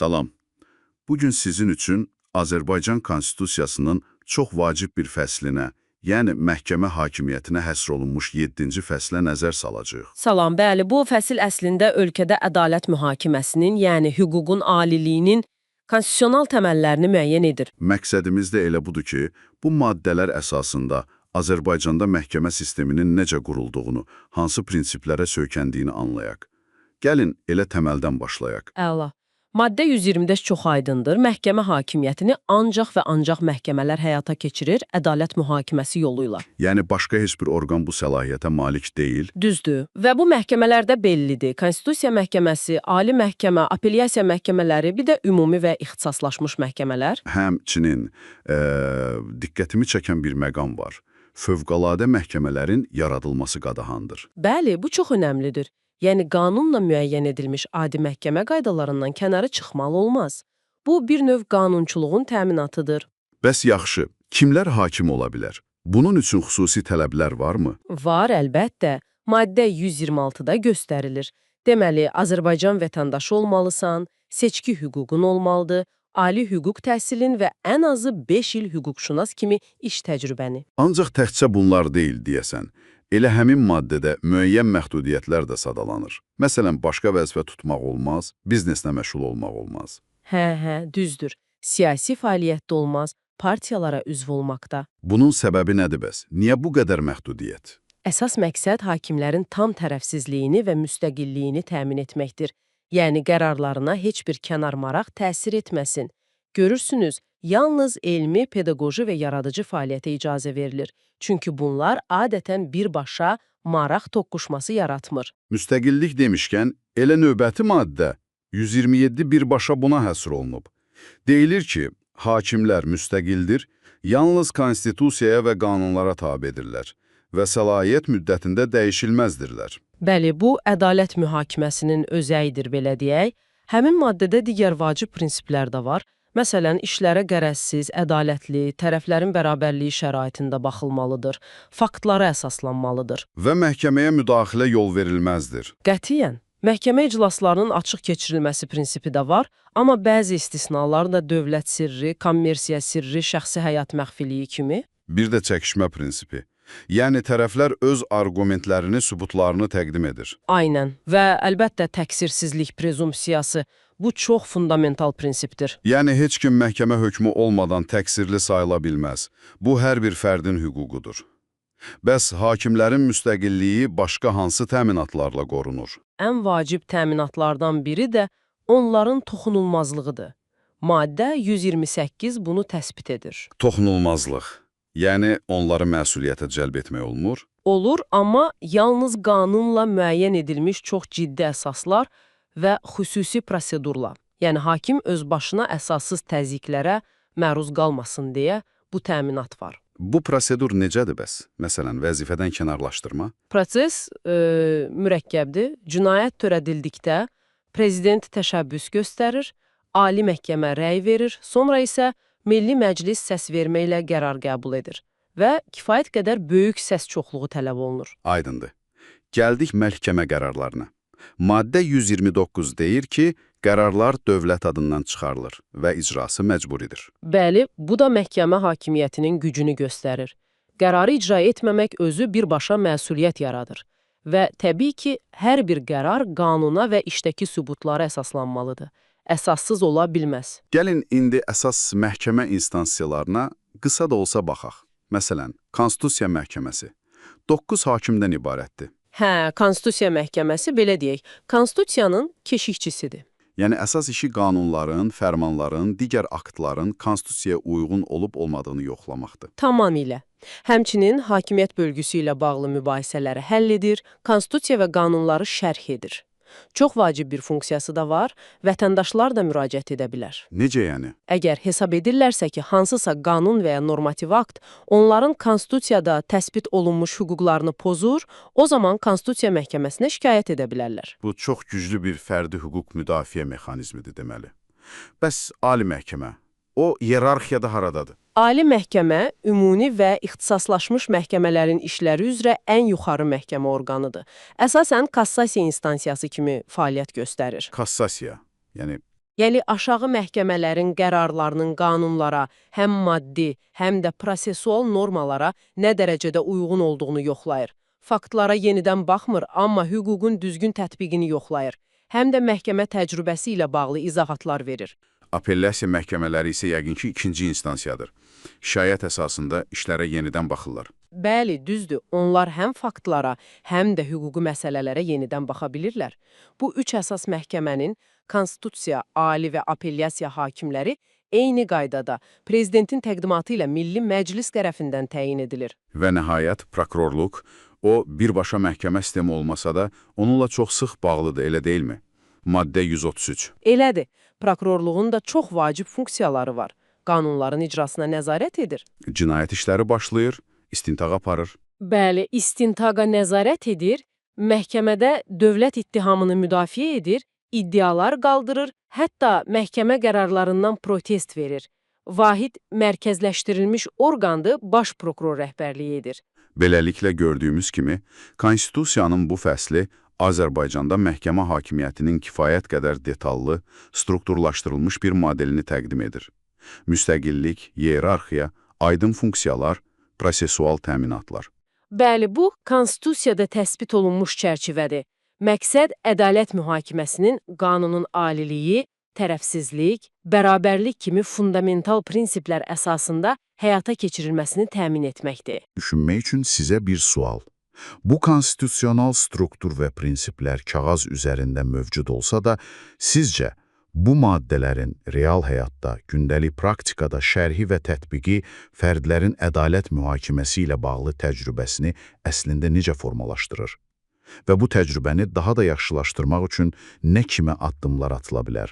Salam. Bugün sizin üçün Azərbaycan Konstitusiyasının çox vacib bir fəslinə, yəni məhkəmə hakimiyyətinə həsr olunmuş 7-ci fəslə nəzər salacağıq. Salam, bəli, bu fəsil əslində ölkədə ədalət mühakiməsinin, yəni hüququn aliliyinin konstitusional təməllərini müəyyən edir. Məqsədimiz də elə budur ki, bu maddələr əsasında Azərbaycanda məhkəmə sisteminin necə qurulduğunu, hansı prinsiplərə söykəndiyini anlayaq. Gəlin elə təməldən başlayaq. Əla. Maddə 120-də çox aydındır. Məhkəmə hakimiyyətini ancaq və ancaq məhkəmələr həyata keçirir, ədalət mühakiməsi yoluyla. Yəni başqa heç bir orqan bu səlahiyyətə malik deyil. Düzdür. Və bu məhkəmələrdə bellidir. Konstitusiya məhkəməsi, ali məhkəmə, apellyasiya məhkəmələri, bir də ümumi və ixtisaslaşmış məhkəmələr. Həmçinin diqqətimi çəkən bir məqam var. Fövqəladə məhkəmələrin yaradılması qadağandır. Bəli, bu çox önəmlidir. Yəni qanunla müəyyən edilmiş adi məhkəmə qaydalarından kənarı çıxmalı olmaz. Bu bir növ qanunçuluğun təminatıdır. Bəs yaxşı, kimlər hakim ola bilər? Bunun üçün xüsusi tələblər varmı? Var, əlbəttə. Maddə 126-da göstərilir. Deməli, Azərbaycan vətəndaşı olmalısan, seçki hüququn olmalıdır, ali hüquq təhsilin və ən azı 5 il hüquqşünas kimi iş təcrübəni. Ancaq təkcə bunlar deyil, deyəsən. Elə həmin maddədə müəyyən məhdudiyyətlər də sadalanır. Məsələn, başqa vəzifə tutmaq olmaz, bizneslə məşğul olmaq olmaz. Hə, düzdür. Siyasi fəaliyyətdə olmaz, partiyalara üzv olmaqda. Bunun səbəbi nədir bəs? Niyə bu qədər məhdudiyyət? Əsas məqsəd hakimlərin tam tərəfsizliyini və müstəqilliyini təmin etməkdir. Yəni qərarlarına heç bir kənar maraq təsir etməsin. Görürsünüz, yalnız elmi, pedaqoji və yaradıcı fəaliyyətə icazə verilir. Çünki bunlar adətən birbaşa maraq toqquşması yaratmır. Müstəqillik demişkən, elə növbəti maddə 127 birbaşa buna həsr olunub. Deyilir ki, hakimlər müstəqildir, yalnız konstitusiyaya və qanunlara tabedirlər və səlahiyyət müddətində dəyişilməzdirlər. Bəli, bu ədalət mühakiməsinin özəyidir, belə deyək. Həmin maddədə digər vacib prinsiplər də var. Məsələn, işlərə qərəzsiz, ədalətli, tərəflərin bərabərliyi şəraitində baxılmalıdır, faktlara əsaslanmalıdır. Və məhkəməyə müdaxilə yol verilməzdir. Qətiyyən. Məhkəmə iclaslarının açıq keçirilməsi prinsipi də var, amma bəzi istisnalar da dövlət sirri, kommersiya sirri, şəxsi həyat məxfiliyi kimi. Bir də çəkişmə prinsipi. Yəni tərəflər öz arqumentlərini, sübutlarını təqdim edir. Aynən. Və əlbəttə təqsirsizlik prezumpsiyası. Bu çox fundamental prinsipdir. Yəni heç kim məhkəmə hökmü olmadan təqsirli sayıla bilməz. Bu hər bir fərdin hüququdur. Bəs hakimlərin müstəqilliyi başqa hansı təminatlarla qorunur? Ən vacib təminatlardan biri də onların toxunulmazlığıdır. Maddə 128 bunu təsbit edir. Toxunulmazlıq. Yəni onları məsuliyyətə cəlb etmək olmur? Olur, amma yalnız qanunla müəyyən edilmiş çox ciddi əsaslar və xüsusi prosedurla. Yəni hakim öz başına əsassız təzyiqlərə məruz qalmasın deyə bu təminat var. Bu prosedur necədir bəs? Məsələn, vəzifədən kənarlaşdırma? Proses mürəkkəbdir. Cinayət törədildikdə prezident təşəbbüs göstərir, ali məhkəmə rəy verir, sonra isə Milli Məclis səs verməklə qərar qəbul edir və kifayət qədər böyük səs çoxluğu tələb olunur. Aydındır. Gəldik məhkəmə qərarlarına. Maddə 129 deyir ki, qərarlar dövlət adından çıxarılır və icrası məcburidir. Bəli, bu da məhkəmə hakimiyyətinin gücünü göstərir. Qərarı icra etməmək özü birbaşa məsuliyyət yaradır. Və təbii ki, hər bir qərar qanuna və işdəki sübutlara əsaslanmalıdır. Əsassız ola bilməz. Gəlin indi əsas məhkəmə instansiyalarına qısa da olsa baxaq. Məsələn, Konstitusiya məhkəməsi 9 hakimdən ibarətdir. Hə, Konstitusiya məhkəməsi belə deyək, Konstitusiyanın keşikçisidir. Yəni əsas işi qanunların, fərmanların, digər aktların Konstitusiyaya uyğun olub-olmadığını yoxlamaqdır. Tamamilə. Həmçinin hakimiyyət bölgüsü ilə bağlı mübahisələri həll edir, Konstitusiya və qanunları şərh edir. Çox vacib bir funksiyası da var, vətəndaşlar da müraciət edə bilər. Necə yəni? Əgər hesab edirlərsə ki, hansısa qanun və ya normativ akt onların Konstitusiyada təsbit olunmuş hüquqlarını pozur, o zaman Konstitusiya məhkəməsinə şikayət edə bilərlər. Bu çox güclü bir fərdi hüquq müdafiə mexanizmidir deməli. Bəs ali məhkəmə, o iyerarxiyada haradadır? Ali məhkəmə, ümumi və ixtisaslaşmış məhkəmələrin işləri üzrə ən yuxarı məhkəmə orqanıdır. Əsasən kassasiya instansiyası kimi fəaliyyət göstərir. Kassasiya, yəni Yəni aşağı məhkəmələrin qərarlarının qanunlara, həm maddi, həm də prosesual normalara nə dərəcədə uyğun olduğunu yoxlayır. Faktlara yenidən baxmır, amma hüququn düzgün tətbiqini yoxlayır. Həm də məhkəmə təcrübəsi ilə bağlı izahatlar verir. Apellyasiya məhkəmələri isə yəqin ki, ikinci instansiyadır. Şikayət əsasında işlərə yenidən baxırlar. Bəli, düzdür. Onlar həm faktlara, həm də hüquqi məsələlərə yenidən baxa bilirlər. Bu üç əsas məhkəmənin Konstitusiya, Ali və Apellyasiya hakimləri eyni qaydada prezidentin təqdimatı ilə Milli Məclis tərəfindən təyin edilir. Və nəhayət, prokurorluq, o birbaşa məhkəmə sistemi olmasa da, onunla çox sıx bağlıdır, elə deyilmi? Maddə 133. Elədir. Prokurorluğun da çox vacib funksiyaları var. Qanunların icrasına nəzarət edir. Cinayət işləri başlayır, istintaq aparır. Bəli, istintaqa nəzarət edir, məhkəmədə dövlət ittihamını müdafiə edir, iddialar qaldırır, hətta məhkəmə qərarlarından protest verir. Vahid mərkəzləşdirilmiş orqandır, baş prokuror rəhbərliyi edir. Beləliklə gördüyümüz kimi, Konstitusiyanın bu fəsli Azərbaycanda məhkəmə hakimiyyətinin kifayət qədər detallı, strukturlaşdırılmış bir modelini təqdim edir. Müstəqillik, iyerarxiya, aydın funksiyalar, prosesual təminatlar. Bəli, bu Konstitusiyada təsbit olunmuş çərçivədir. Məqsəd ədalət mühakiməsinin qanunun aliliyi, tərəfsizlik, bərabərlik kimi fundamental prinsiplər əsasında həyata keçirilməsini təmin etməkdir. Düşünmək üçün sizə bir sual. Bu konstitusional struktur və prinsiplər kağız üzərində mövcud olsa da, sizcə bu maddələrin real həyatda, gündəlik praktikada şərhi və tətbiqi fərdlərin ədalət mühakiməsi ilə bağlı təcrübəsini əslində necə formalaşdırır? Və bu təcrübəni daha da yaxşılaşdırmaq üçün nə kimi addımlar atıla bilər?